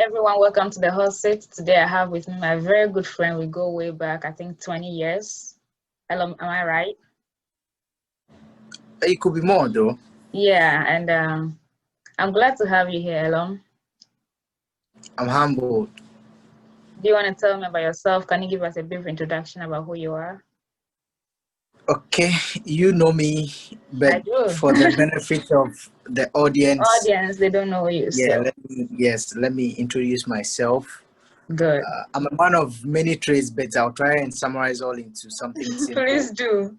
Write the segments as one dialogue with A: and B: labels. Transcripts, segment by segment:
A: everyone, welcome to the Hotseat. Today I have with me my very good friend. We go way back, I think 20 years. Hello, am I right?
B: It could be more though.
A: Yeah, and I'm glad to have you here, Elorm.
B: I'm humbled.
A: Do you want to tell me about yourself? Can you give us a brief introduction about who you are?
B: Okay, you know me,
A: I
B: but
A: do.
B: for the benefit of the audience,
A: Audience, they don't know you,
B: yeah,
A: so
B: let me introduce myself.
A: good.
B: I'm a man of many trades, but I'll try and summarize all into something simple.
A: Please do.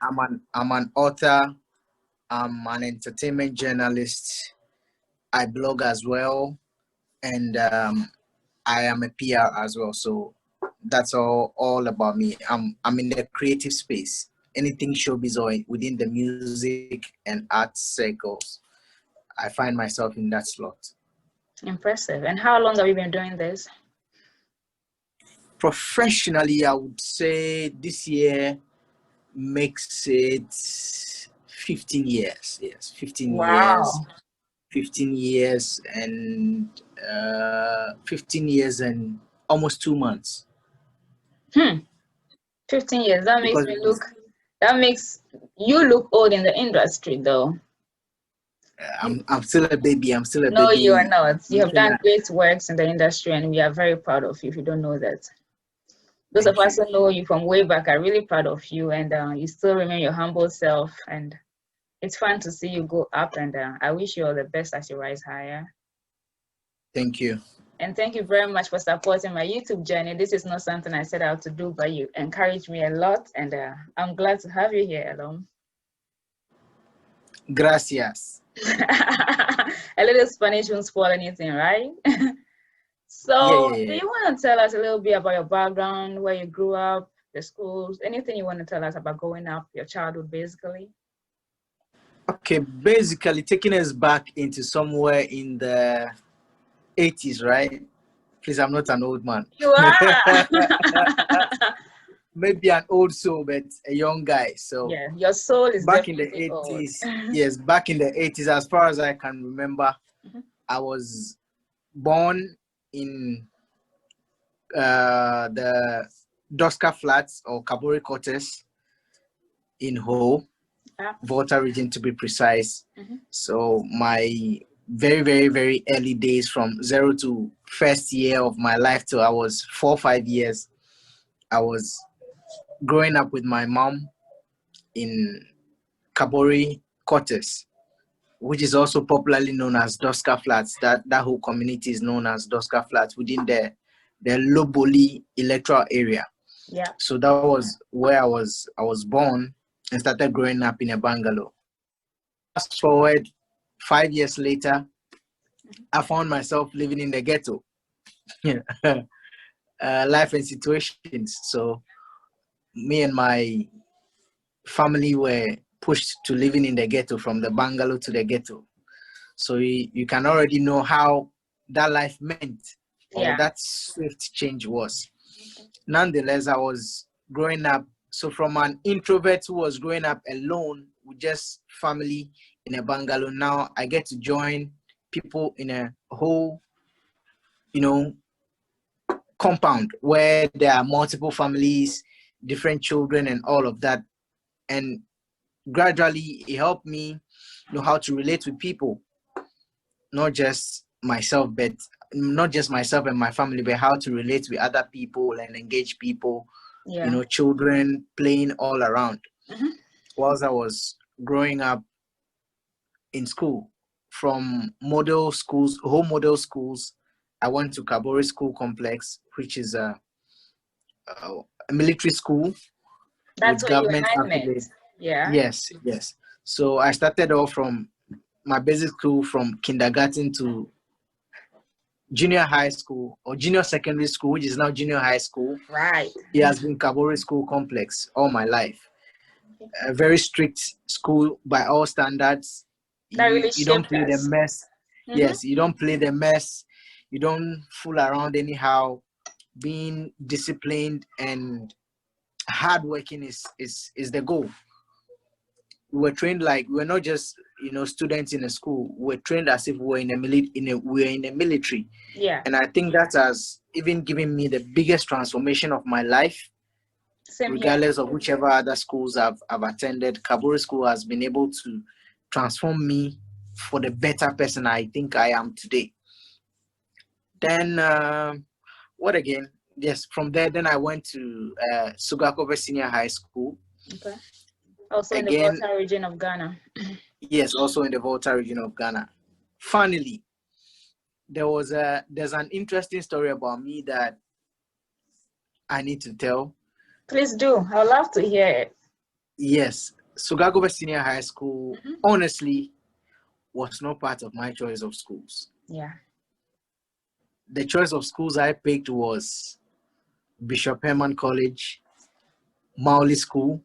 B: I'm an author. I'm an entertainment journalist. I blog as well, and I am a PR as well. So that's all about me. I'm in the creative space. Anything showbiz or within the music and art circles, I find myself in that slot.
A: Impressive. And how long have you been doing this?
B: Professionally, I would say this year makes it 15 years. Yes, 15 years.
A: Wow.
B: 15 years and 15 years and almost 2 months.
A: 15 years. That makes
B: Because
A: me look, that makes you look old in the industry, though.
B: I'm still a baby. I'm still a
A: No,
B: baby.
A: you are not. You have done
B: Looking
A: great works in the industry, and we are very proud of you if you don't know that. Those of
B: Thank
A: us
B: you.
A: who know you from way back are really proud of you, and you still remain your humble self. And it's fun to see you go up, and I wish you all the best as you rise higher.
B: Thank you.
A: And thank you very much for supporting my YouTube journey. This is not something I set out to do, but you encouraged me a lot, and I'm glad to have you here, Elorm.
B: Gracias.
A: A little Spanish won't spoil anything, right? So, do you want to tell us a little bit about your background, where you grew up, the schools, anything you want to tell us about growing up, your childhood, basically?
B: Okay, basically taking us back into somewhere in the 80s, right? Please, I'm not an old man.
A: You are.
B: Maybe an old soul, but a young guy. So
A: Yeah, your soul is
B: back in the
A: definitely old.
B: 80s, yes, back in the 80s, as far as I can remember, I was born in the Doska Flats or Kaburi Quarters in Ho, Volta region to be precise. So my very early days from 0 to first year of my life till I was 4 or 5 years, I was growing up with my mom in Kaburi Quarters, which is also popularly known as Doska Flats. That whole community is known as Doska Flats within the Loboli electoral area.
A: Yeah.
B: So that was where I was born and started growing up in a bungalow. Fast forward 5 years later, I found myself living in the ghetto. Life and situations. So me and my family were pushed to living in the ghetto, from the bungalow to the ghetto. So you can already know how that life meant, or that swift change was. Nonetheless, I was growing up. So from an introvert who was growing up alone with just family in a bungalow, now I get to join people in a whole, compound where there are multiple families, different children, and all of that. And gradually, it helped me know how to relate with people, not just myself and my family, but how to relate with other people and engage people. Children playing all around. Whilst I was growing up in school, from model schools, home model schools, I went to Kabori School Complex, which is a military school.
A: That's
B: with
A: where
B: government
A: you and I met. Yeah.
B: Yes. So I started off from my basic school, from kindergarten to junior high school or junior secondary school, which is now junior high school.
A: Right.
B: It has been Kabori School Complex all my life. A very strict school by all standards. You don't play the mess. Yes, you don't play the mess. You don't fool around anyhow. Being disciplined and hardworking is the goal. We were trained like, we were not just students in a school were trained as if we're in a military.
A: Yeah.
B: And I think that has even given me the biggest transformation of my life.
A: Same
B: regardless
A: here.
B: of whichever other schools I've attended. Kaburi School has been able to transform me for the better person I think I am today. Then what again? Yes, from there, then I went to Sugakove Senior High School.
A: Okay. Also
B: Again,
A: in the Volta region of Ghana.
B: Yes, also in the Volta region of Ghana. Finally, there's an interesting story about me that I need to tell.
A: Please do. I would love to hear it.
B: Yes, Sugakove Senior High School, honestly, was not part of my choice of schools.
A: Yeah.
B: The choice of schools I picked was Bishop Herman College, Mauli School,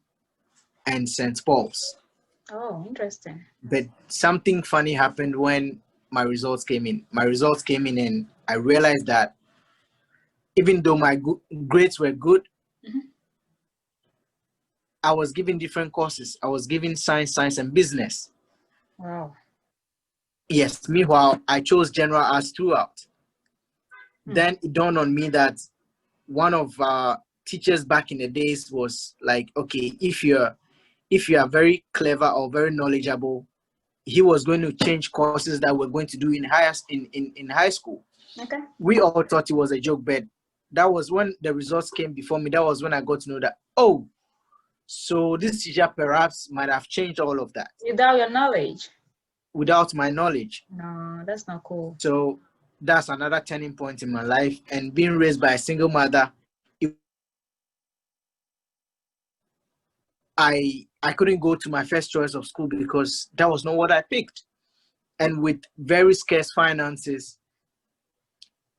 B: and St. Paul's.
A: Oh, interesting.
B: But something funny happened when my results came in. My results came in and I realized that even though my grades were good, I was given different courses. I was given science, and business.
A: Wow.
B: Yes, meanwhile, I chose general arts throughout. Then it dawned on me that one of our teachers back in the days was like, okay, if you are very clever or very knowledgeable, he was going to change courses that we're going to do in high school.
A: Okay.
B: We all thought it was a joke, but that was when the results came before me. That was when I got to know that, oh, so this teacher perhaps might have changed all of that.
A: Without your knowledge?
B: Without my knowledge.
A: No, that's not cool.
B: So that's another turning point in my life. And being raised by a single mother, I couldn't go to my first choice of school because that was not what I picked. And with very scarce finances,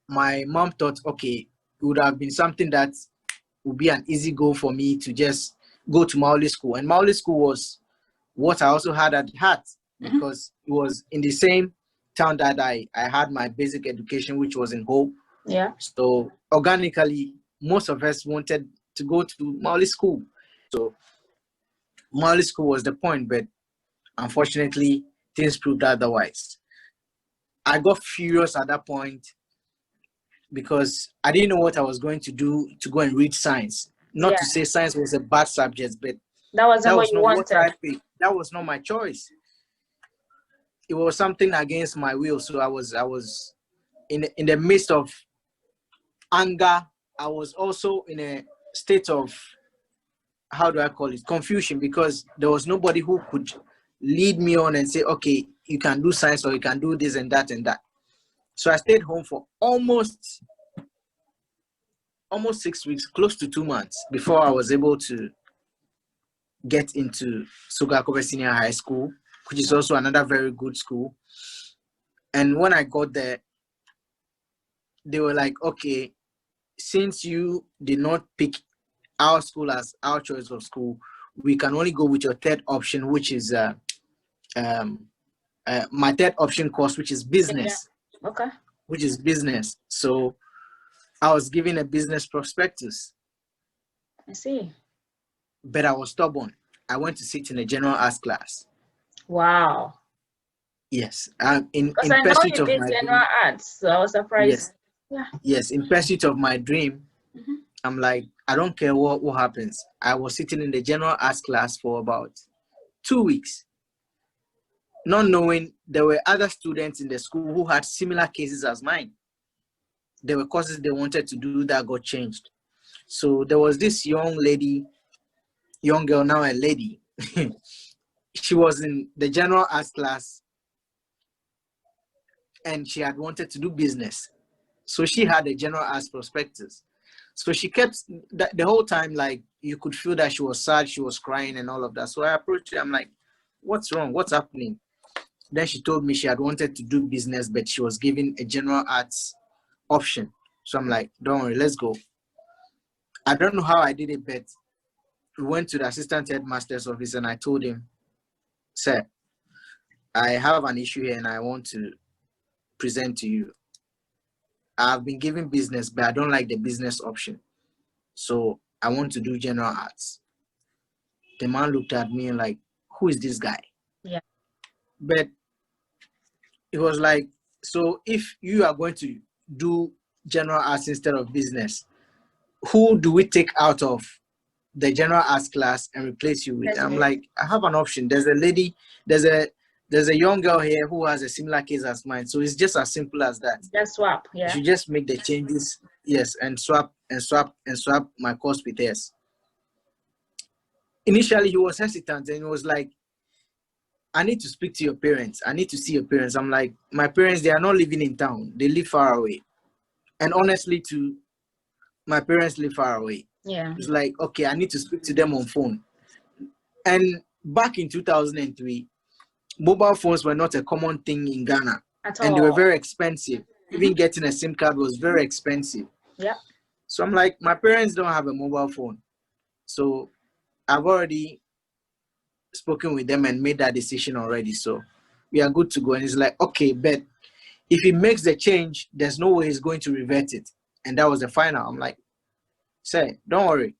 B: my mom thought, okay, it would have been something that would be an easy goal for me to just go to Mauli School. And Mauli School was what I also had at heart because it was in the same town that I had my basic education, which was in Hope.
A: Yeah.
B: So organically, most of us wanted to go to Mauli School. So Mauli School was the point, but unfortunately, things proved otherwise. I got furious at that point because I didn't know what I was going to do to go and read science. Not to say science was a bad subject, but
A: that was not what
B: I picked. That was not my choice. It was something against my will. So I was in the midst of anger. I was also in a state of, how do I call it, confusion, because there was nobody who could lead me on and say, okay, you can do science or you can do this and that and that. So I stayed home for almost 6 weeks, close to 2 months, before I was able to get into Sugakove Senior High School, which is also another very good school. And when I got there, they were like, okay, since you did not pick our school as our choice of school, we can only go with your third option, which is my third option course, which is business.
A: Yeah. Okay.
B: Which is business. So I was given a business prospectus.
A: I see.
B: But I was stubborn. I went to sit in a general arts class.
A: Wow.
B: Yes.
A: In pursuit of my general arts, so I was surprised.
B: Yes, in pursuit of my dream, I'm like, I don't care what happens. I was sitting in the general arts class for about 2 weeks, not knowing there were other students in the school who had similar cases as mine. There were courses they wanted to do that got changed. So there was this young girl, now a lady. She was in the general arts class and she had wanted to do business. So she had a general arts prospectus. So she kept the whole time, like, you could feel that she was sad, she was crying and all of that. So I approached her, I'm like, what's wrong? What's happening? Then she told me she had wanted to do business, but she was given a general arts option. So I'm like, don't worry, let's go. I don't know how I did it, but we went to the assistant headmaster's office and I told him, sir, I have an issue here and I want to present to you. I've been given business, but I don't like the business option. So I want to do general arts. The man looked at me and like, who is this guy?
A: Yeah.
B: But it was like, so if you are going to do general arts instead of business, who do we take out of the general arts class and replace you with? I'm like, I have an option. There's a lady, there's a young girl here who has a similar case as mine. So it's just as simple as that.
A: Just swap, yeah.
B: You should just make the changes, yes, and swap my course with hers. Initially, he was hesitant and he was like, I need to speak to your parents. I need to see your parents. I'm like, my parents, they are not living in town. They live far away. And honestly, my parents live far away.
A: Yeah.
B: It's like, okay, I need to speak to them on phone. And back in 2003, mobile phones were not a common thing in Ghana.
A: At
B: and
A: all.
B: They were very expensive. Even getting a SIM card was very expensive.
A: Yeah.
B: So I'm like, my parents don't have a mobile phone. So I've already spoken with them and made that decision already. So we are good to go. And it's like, okay, but if he makes the change, there's no way he's going to revert it. And that was the final. I'm like, say, don't worry.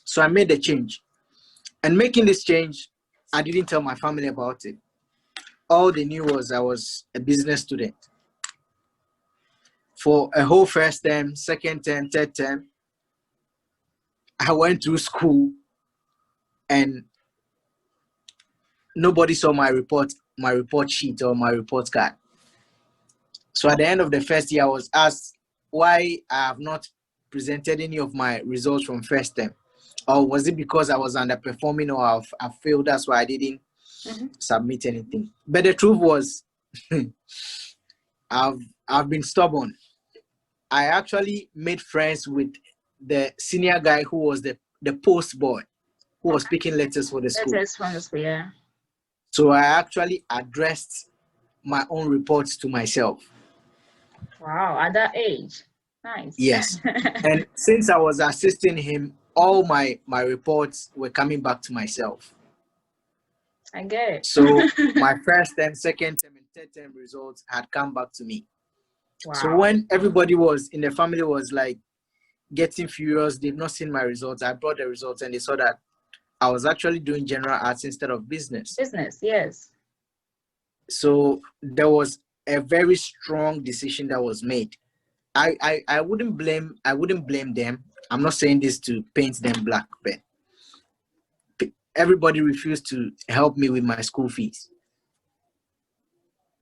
B: So I made the change. And making this change, I didn't tell my family about it. All they knew was I was a business student. For a whole first term, second term, third term, I went through school and nobody saw my report sheet or my report card. So at the end of the first year, I was asked why I have not presented any of my results from first term. Or was it because I was underperforming or I failed? That's why I didn't submit anything. But the truth was, I've been stubborn. I actually made friends with the senior guy who was the post boy, who was picking letters for the school.
A: Letters from the school, yeah.
B: So I actually addressed my own reports to myself.
A: Wow, at that age. Nice.
B: Yes. And since I was assisting him, all my reports were coming back to myself.
A: I get it.
B: So my first term, second term, and third term results had come back to me. Wow. So when everybody was in the family was like getting furious, they've not seen my results, I brought the results and they saw that I was actually doing general arts instead of business.
A: Business, yes.
B: So there was a very strong decision that was made. I wouldn't blame them. I'm not saying this to paint them black, but everybody refused to help me with my school fees.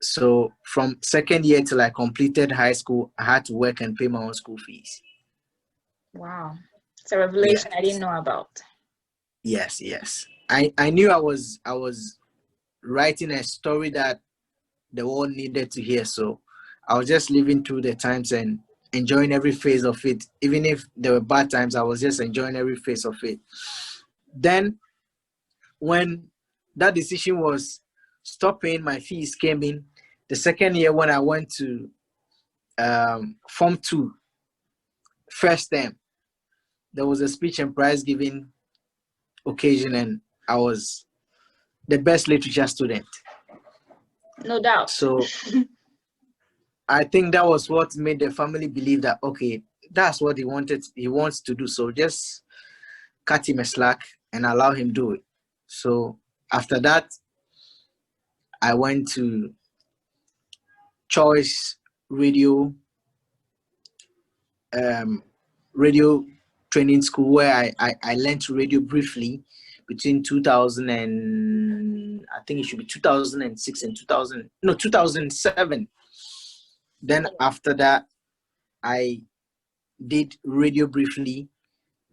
B: So from second year till I completed high school, I had to work and pay my own school fees.
A: Wow. It's a revelation I didn't know about.
B: Yes. I knew I was writing a story that the world needed to hear. So I was just living through the times and enjoying every phase of it. Even if there were bad times, I was just enjoying every phase of it. Then when that decision was stop paying my fees came in, the second year when I went to Form 2, first term, there was a speech and prize giving occasion and I was the best literature student.
A: No doubt.
B: So I think that was what made the family believe that, okay, that's what he wants to do. So just cut him a slack and allow him do it. So after that, I went to Choice Radio, radio training school where I learned radio briefly between 2000 and I think it should be 2006 and 2007. Then after that, I did radio briefly.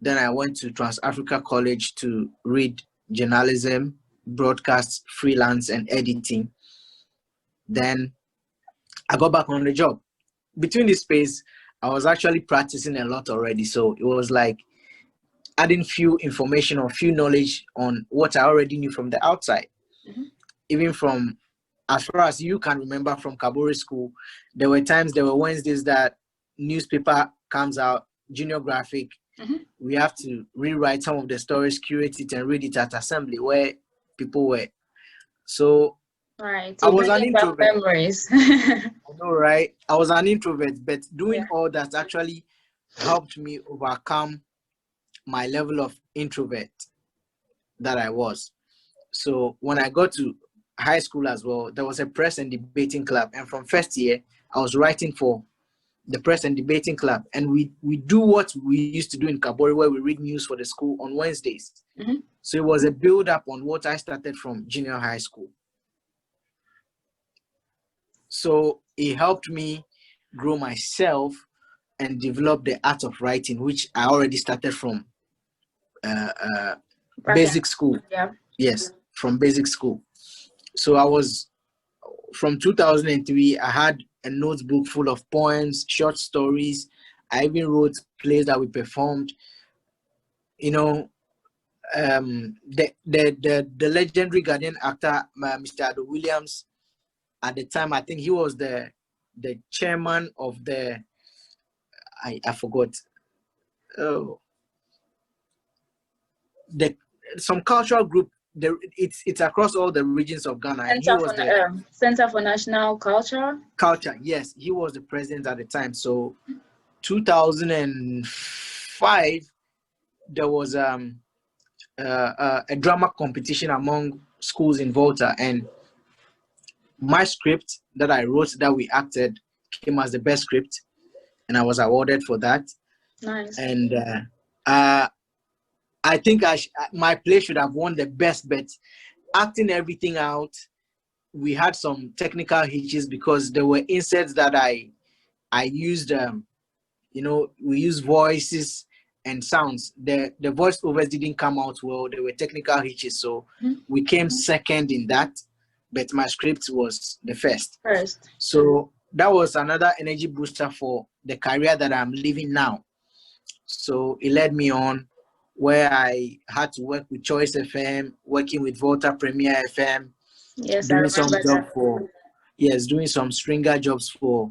B: Then I went to Trans-Africa College to read journalism, broadcast, freelance, and editing. Then I got back on the job. Between this space, I was actually practicing a lot already. So it was like adding few information or few knowledge on what I already knew from the outside. Even from as far as you can remember from Kabore school, there were Wednesdays that newspaper comes out, junior graphic. We have to rewrite some of the stories, curate it, and read it at assembly where people were. So
A: right.
B: I was an introvert.
A: Memories.
B: I know, right? I was an introvert, but doing all that actually helped me overcome my level of introvert that I was. So when I got to high school as well, there was a press and debating club, and from first year I was writing for the press and debating club, and we do what we used to do in Kabori, where we read news for the school on Wednesdays. So it was a build up on what I started from junior high school. So it helped me grow myself and develop the art of writing, which I already started from basic school.
A: Yeah.
B: Yes, from basic school. So I was, from 2003, I had a notebook full of poems, short stories. I even wrote plays that we performed. You know, the legendary Ghanaian actor, Mr. Ado Williams, at the time, I think he was the chairman of the, I forgot, some cultural group. It's across all the regions of Ghana, and he was the
A: Center for National Culture.
B: Yes, he was the president at the time. So 2005, there was a drama competition among schools in Volta, and my script that I wrote, that we acted, came as the best script, and I was awarded for that.
A: Nice.
B: And I think my play should have won the best, but acting everything out, we had some technical hitches because there were inserts that I used. You know, we used voices and sounds. The voiceovers didn't come out well. There were technical hitches, so we came second in that, but my script was the first. So that was another energy booster for the career that I'm living now. So it led me on, where I had to work with Choice FM, working with Volta Premier FM, doing some job for, doing some stringer jobs for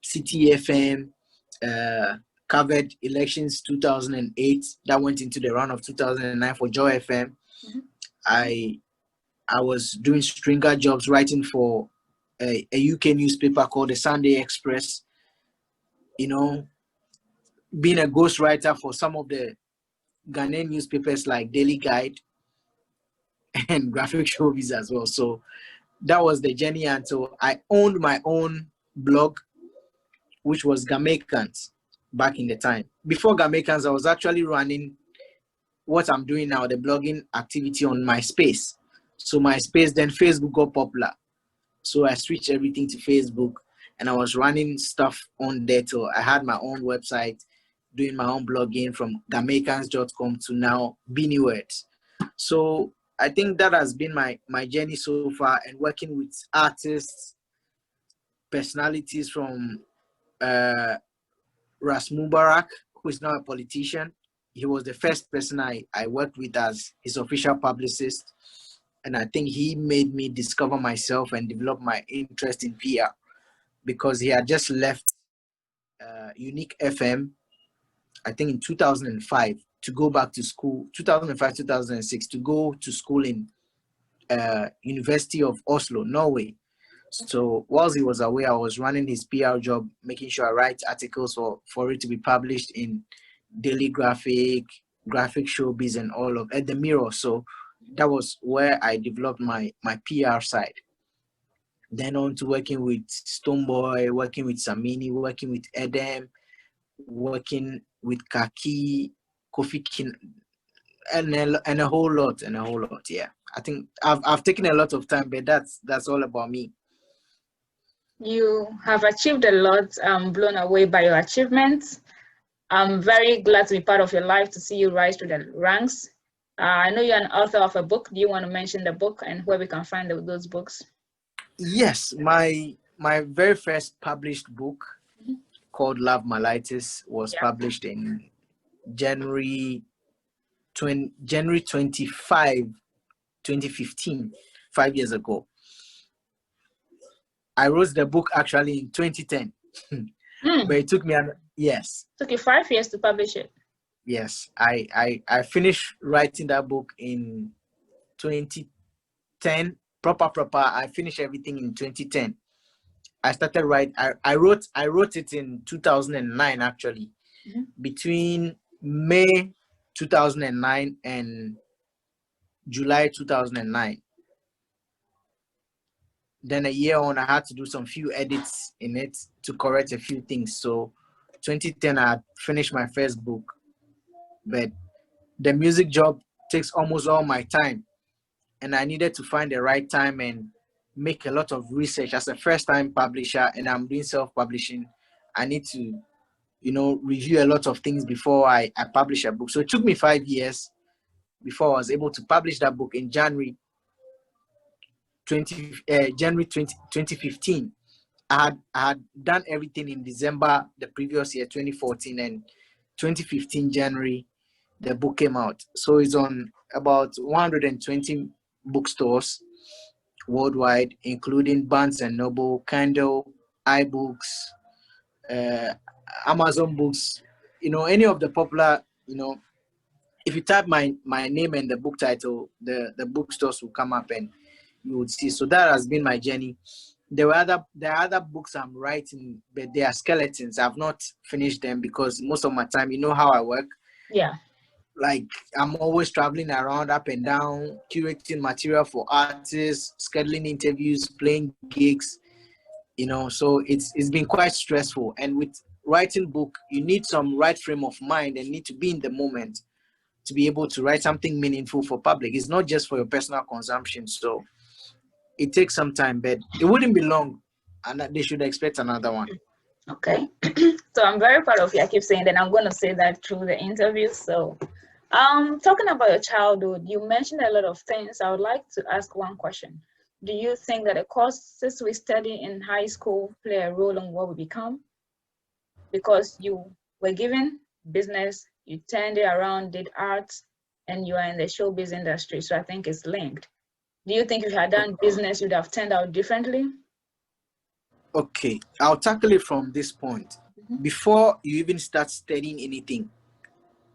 B: City FM, covered elections 2008, that went into the run of 2009 for Joy FM. I was doing stringer jobs, writing for a UK newspaper called the Sunday Express, you know, being a ghostwriter for some of the Ghanaian newspapers like Daily Guide and Graphic Showbiz as well. So that was the journey until I owned my own blog, which was Ghanaians back in the time. Before Ghanaians, I was actually running what I'm doing now, the blogging activity on MySpace. So MySpace, then Facebook got popular. So I switched everything to Facebook, and I was running stuff on there till I had my own website, doing my own blogging from Ghanaians.com to now BEENIE-THE. So I think that has been my journey so far, and working with artists, personalities from Ras Mubarak, who is now a politician. He was the first person I worked with as his official publicist. And I think he made me discover myself and develop my interest in PR, because he had just left Unique FM, I think in 2005, to go back to school, 2005, 2006, to go to school in University of Oslo, Norway. So whilst he was away, I was running his PR job, making sure I write articles for it to be published in Daily Graphic Showbiz, and all of at the Mirror. So that was where I developed my PR side. Then on to working with Stoneboy, working with Samini, working with Edem, working with Kaki, Kofi Kin, and a whole lot. Yeah, I think I've taken a lot of time, but that's all about me.
A: You have achieved a lot. I'm blown away by your achievements. I'm very glad to be part of your life, to see you rise through the ranks. I know you're an author of a book. Do you want to mention the book and where we can find those books?
B: Yes, my very first published book, called Love Malitis, was published in January 25, 2015, 5 years ago. I wrote the book actually in 2010, but it took me, yes.
A: It took you 5 years to publish it?
B: Yes, I finished writing that book in 2010, proper. I finished everything in 2010. I started writing. I wrote it in 2009 actually, between May 2009 and July 2009. Then a year on, I had to do some few edits in it to correct a few things. So 2010, I had finished my first book, but the music job takes almost all my time, and I needed to find the right time and make a lot of research. As a first-time publisher, and I'm doing self-publishing, I need to, review a lot of things before I publish a book. So it took me 5 years before I was able to publish that book in January 2015. I had done everything in December the previous year, 2014, and 2015 January, the book came out. So it's on about 120 bookstores worldwide, including Barnes and Noble, Kindle, iBooks, Amazon Books, any of the popular, if you type my name and the book title, the bookstores will come up and you would see. So that has been my journey. There are other books I'm writing, but they are skeletons. I've not finished them because most of my time, you know how I work.
A: Yeah.
B: Like I'm always traveling around, up and down, curating material for artists, scheduling interviews, playing gigs. So it's been quite stressful. And with writing book, you need some right frame of mind and need to be in the moment to be able to write something meaningful for public. It's not just for your personal consumption. So it takes some time, but it wouldn't be long, and they should expect another one.
A: Okay. So I'm very proud of you. I keep saying that. I'm going to say that through the interview. So talking about your childhood, you mentioned a lot of things. I would like to ask one question. Do you think that the courses we study in high school play a role in what we become? Because you were given business, you turned it around, did arts, and you are in the showbiz industry. So I think it's linked. Do you think if you had done business, you'd have turned out differently?
B: Okay, I'll tackle it from this point. Before you even start studying anything,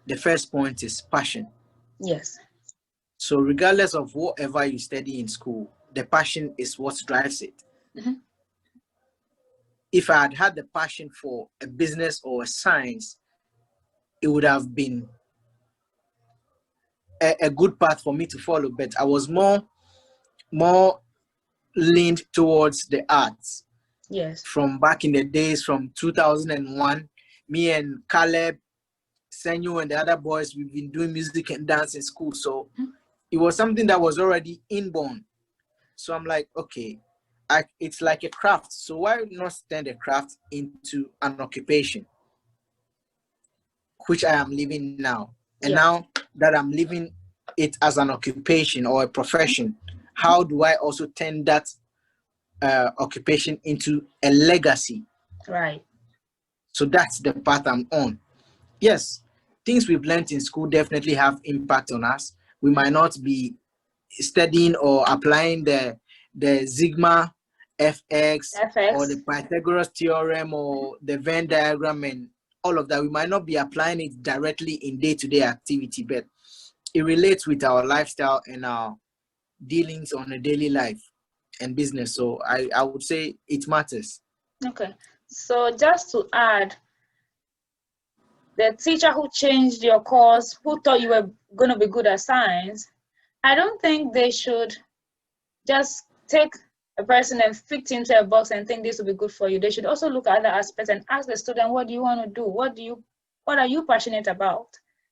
B: the first point is passion.
A: Yes.
B: So regardless of whatever you study in school, the passion is what drives it. If I had had the passion for a business or a science, it would have been a good path for me to follow. But I was more leaned towards the arts.
A: Yes.
B: From back in the days, from 2001, me and Caleb, Senyu, and the other boys, we've been doing music and dance in school. So it was something that was already inborn. So I'm like, okay, it's like a craft. So why not turn the craft into an occupation, which I am living now? And now that I'm living it as an occupation or a profession, how do I also turn that occupation into a legacy?
A: Right.
B: So that's the path I'm on. Yes, things we've learned in school definitely have impact on us. We might not be studying or applying the sigma fx or the Pythagoras theorem or the Venn diagram and all of that. We might not be applying it directly in day-to-day activity, but it relates with our lifestyle and our dealings on a daily life and business. So I would say it matters.
A: Okay. So just to add, the teacher who changed your course, who thought you were going to be good at science, I don't think they should just take a person and fit into a box and think this will be good for you. They should also look at other aspects and ask the student, what do you want to do? What are you passionate about?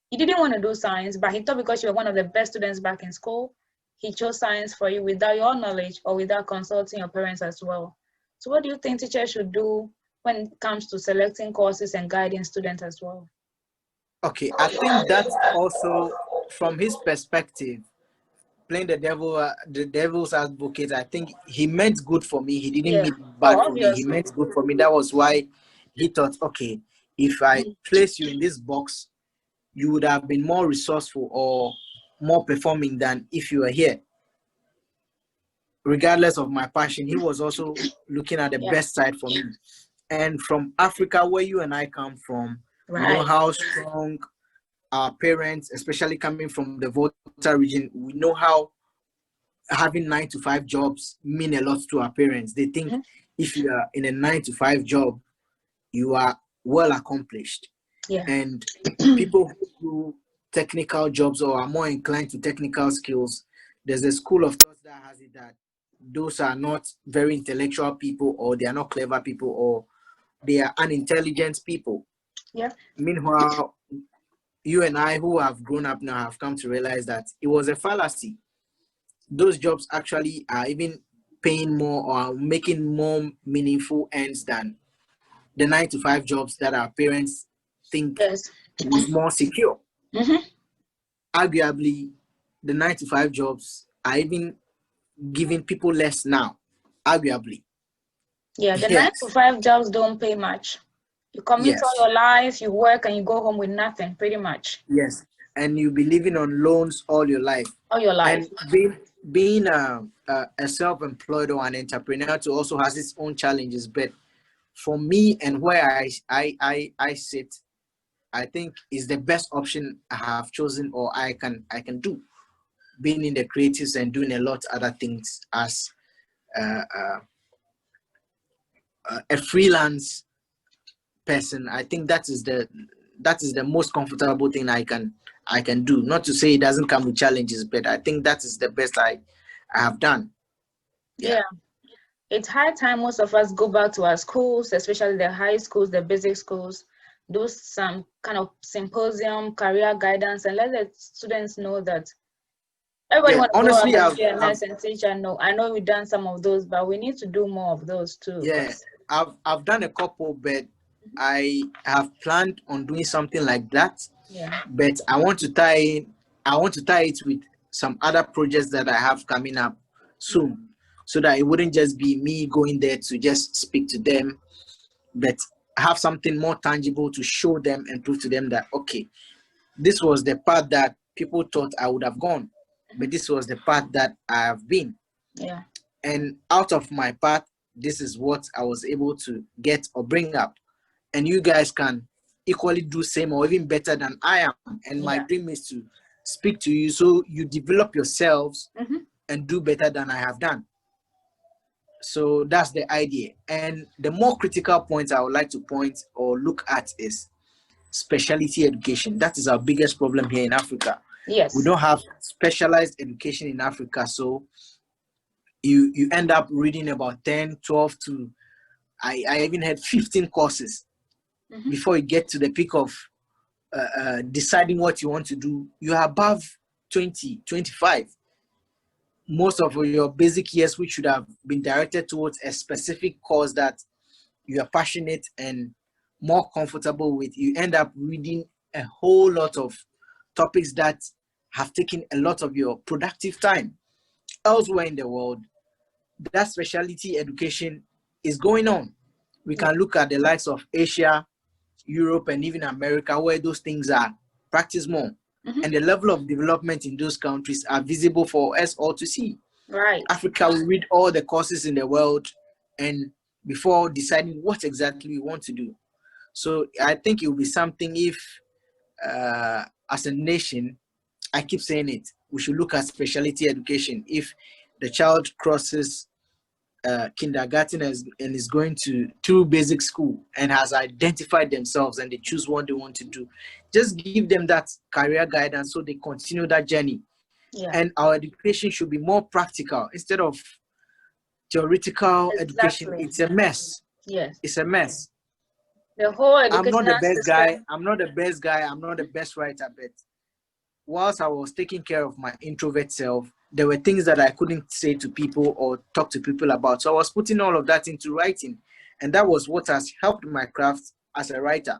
A: He didn't want to do science, but he thought because you were one of the best students back in school, he chose science for you without your knowledge or without consulting your parents as well. So what do you think teachers should do when it comes to selecting courses and guiding students as well?
B: Okay, I think that's also from his perspective, playing the devil's advocate. I think he meant good for me. He didn't mean bad for me. He meant good for me. That was why he thought, okay, if I place you in this box, you would have been more resourceful or more performing than if you were here. Regardless of my passion, he was also looking at the best side for me. And from Africa, where you and I come from, we know how strong our parents, especially coming from the Volta region, we know how having 9-to-5 jobs mean a lot to our parents. They think if you are in a 9-to-5 job, you are well accomplished. And people who do technical jobs or are more inclined to technical skills, there's a school of thought that has it that those are not very intellectual people, or they are not clever people, or they are unintelligent people.
A: Yeah.
B: Meanwhile, you and I who have grown up now have come to realize that it was a fallacy. Those jobs actually are even paying more or making more meaningful ends than the 9-to-5 jobs that our parents think
A: Yes.
B: is more secure.
A: Mm-hmm.
B: Arguably, the 9-to-5 jobs are even giving people less now. Arguably.
A: Yeah, the nine to
B: Yes.
A: five jobs don't pay much. You commit all
B: Yes.
A: your life, you work, and you go home with nothing, pretty much.
B: Yes. And you'll be living on loans all your life.
A: All your life.
B: And being a self-employed or an entrepreneur too also has its own challenges. But for me and where I sit, I think is the best option I have chosen, or I can do. Being in the creatives and doing a lot of other things as uh, uh, a freelance person, I think that is the most comfortable thing I can do. Not to say it doesn't come with challenges, but I think that is the best I have done.
A: Yeah. It's high time most of us go back to our schools, especially the high schools, the basic schools, do some kind of symposium, career guidance, and let the students know that everybody wants to grow up
B: Honestly,
A: and be a nurse and teacher. No, I know we've done some of those, but we need to do more of those too.
B: I've done a couple, but I have planned on doing something like that.
A: Yeah.
B: But I want to tie it with some other projects that I have coming up soon, so that it wouldn't just be me going there to just speak to them, but have something more tangible to show them and prove to them that, okay, this was the path that people thought I would have gone, but this was the path that I have been.
A: Yeah.
B: And out of my path, this is what I was able to get or bring up. And you guys can equally do same or even better than I am. And my dream is to speak to you so you develop yourselves and do better than I have done. So that's the idea. And the more critical points I would like to point or look at is specialty education. That is our biggest problem here in Africa.
A: Yes.
B: We don't have specialized education in Africa. So you end up reading about 10, 12 to, I even had 15 courses before you get to the peak of deciding what you want to do. You are above 20, 25. Most of your basic years, which should have been directed towards a specific course that you are passionate and more comfortable with, you end up reading a whole lot of topics that have taken a lot of your productive time. Elsewhere in the world, that specialty education is going on. We can look at the likes of Asia, Europe, and even America, where those things are practiced more. And the level of development in those countries are visible for us all to see.
A: Right.
B: Africa will read all the courses in the world and before deciding what exactly we want to do. So I think it will be something if, as a nation, I keep saying it, we should look at specialty education. If the child crosses kindergarten and is going to basic school and has identified themselves and they choose what they want to do, just give them that career guidance so they continue that journey. And our education should be more practical instead of theoretical education. It's a mess.
A: Yes,
B: it's a mess.
A: The whole
B: I'm not the best
A: system.
B: guy. I'm not the best guy. I'm not the best writer, but whilst I was taking care of my introvert self, there were things that I couldn't say to people or talk to people about. So I was putting all of that into writing. And that was what has helped my craft as a writer.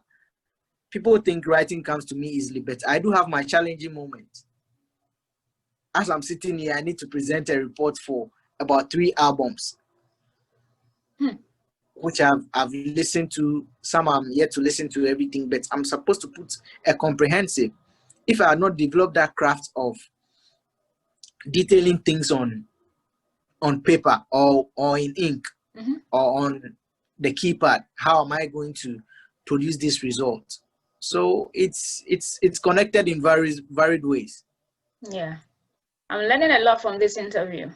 B: People think writing comes to me easily, but I do have my challenging moments. As I'm sitting here, I need to present a report for about 3 albums, which I've listened to. Some I'm yet to listen to everything, but I'm supposed to put a comprehensive. If I had not developed that craft of detailing things on paper or in ink or on the keypad, how am I going to produce this result? So it's connected in varied ways.
A: Yeah, I'm learning a lot from this interview.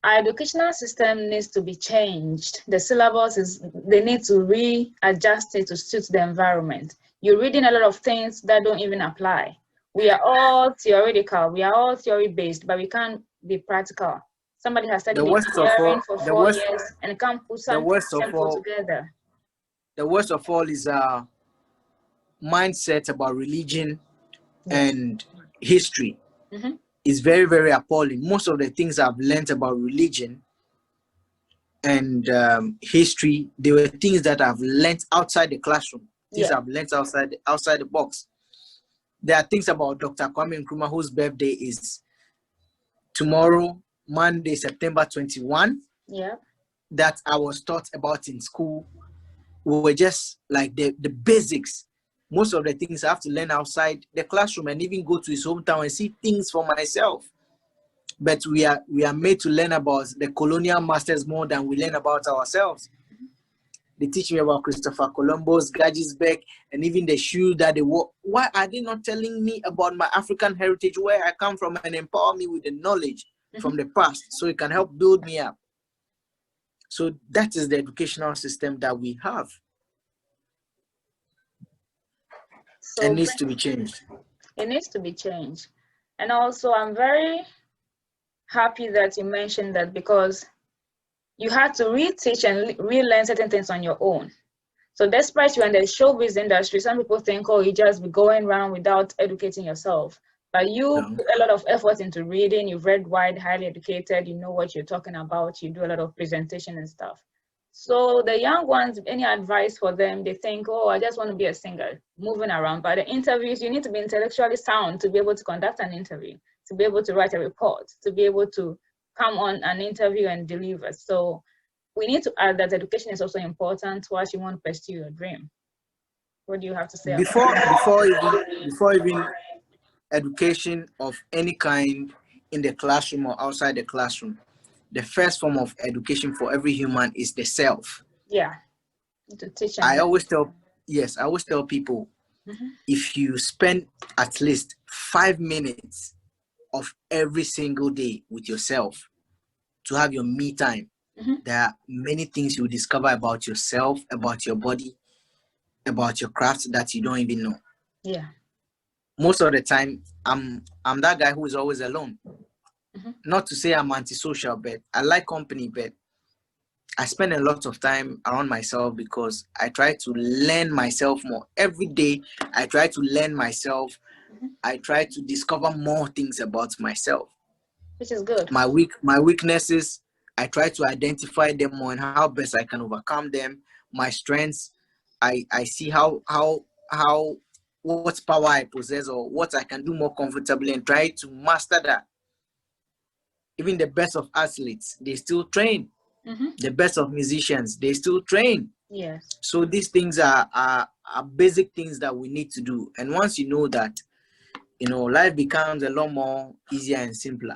A: Our educational system needs to be changed. The syllabus they need to readjust it to suit the environment. You're reading a lot of things that don't even apply. We are all theoretical, we are all theory based, but we can't be practical Somebody has studied
B: The worst of
A: engineering
B: all,
A: for
B: the
A: 4
B: worst,
A: years and can't put
B: the
A: something
B: worst of
A: simple
B: all,
A: together.
B: the worst of all is mindset about religion and history is very, very appalling. Most of the things I've learned about religion and history, they were things that I've learned outside the classroom. Things I've learned outside the box. There are things about Dr. Kwame Nkrumah, whose birthday is tomorrow, Monday, September 21.
A: Yeah.
B: That I was taught about in school. We were just like the basics. Most of the things I have to learn outside the classroom and even go to his hometown and see things for myself. But we are made to learn about the colonial masters more than we learn about ourselves. They teach me about Christopher Columbus, Gettysburg, and even the shoes that they wore. Why are they not telling me about my African heritage, where I come from, and empower me with the knowledge from the past so it can help build me up? So that is the educational system that we have. So it needs to be changed.
A: It needs to be changed. And also, I'm very happy that you mentioned that, because you had to reteach and relearn certain things on your own. So despite you in the showbiz industry, some people think, oh, you just be going around without educating yourself. But you put a lot of effort into reading. You've read wide, highly educated. You know what you're talking about. You do a lot of presentation and stuff. So the young ones, any advice for them? They think, oh, I just want to be a singer, moving around. But the interviews, you need to be intellectually sound to be able to conduct an interview, to be able to write a report, to be able to come on an interview and deliver. So we need to add that education is also important once you want to pursue your dream. What do you have to say about that?
B: Before even education of any kind in the classroom or outside the classroom, the first form of education for every human is the self.
A: Yeah. To teach them.
B: I always tell people, if you spend at least 5 minutes of every single day with yourself to have your me time, there are many things you discover about yourself, about your body, about your craft that you don't even know.
A: Yeah.
B: Most of the time, I'm that guy who is always alone. Not to say I'm antisocial, but I like company, but I spend a lot of time around myself because I try to learn myself more. Every day, I try to learn myself. I try to discover more things about myself.
A: Which is good.
B: My weaknesses, I try to identify them more and how best I can overcome them. My strengths, I see how what power I possess or what I can do more comfortably and try to master that. Even the best of athletes, they still train. The best of musicians, they still train.
A: Yes.
B: So these things are basic things that we need to do. And once you know that, life becomes a lot more easier and simpler.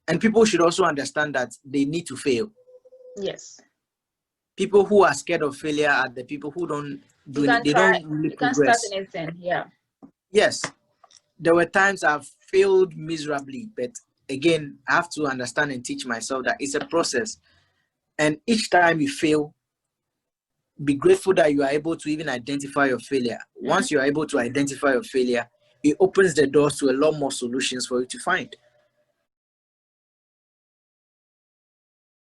B: And people should also understand that they need to fail.
A: Yes.
B: People who are scared of failure are the people who don't do it. They don't really progress.
A: You can't start anything. Yeah.
B: Yes. There were times I've failed miserably, but again, I have to understand and teach myself that it's a process. And each time you fail, be grateful that you are able to even identify your failure. Once you are able to identify your failure, it opens the doors to a lot more solutions for you to find.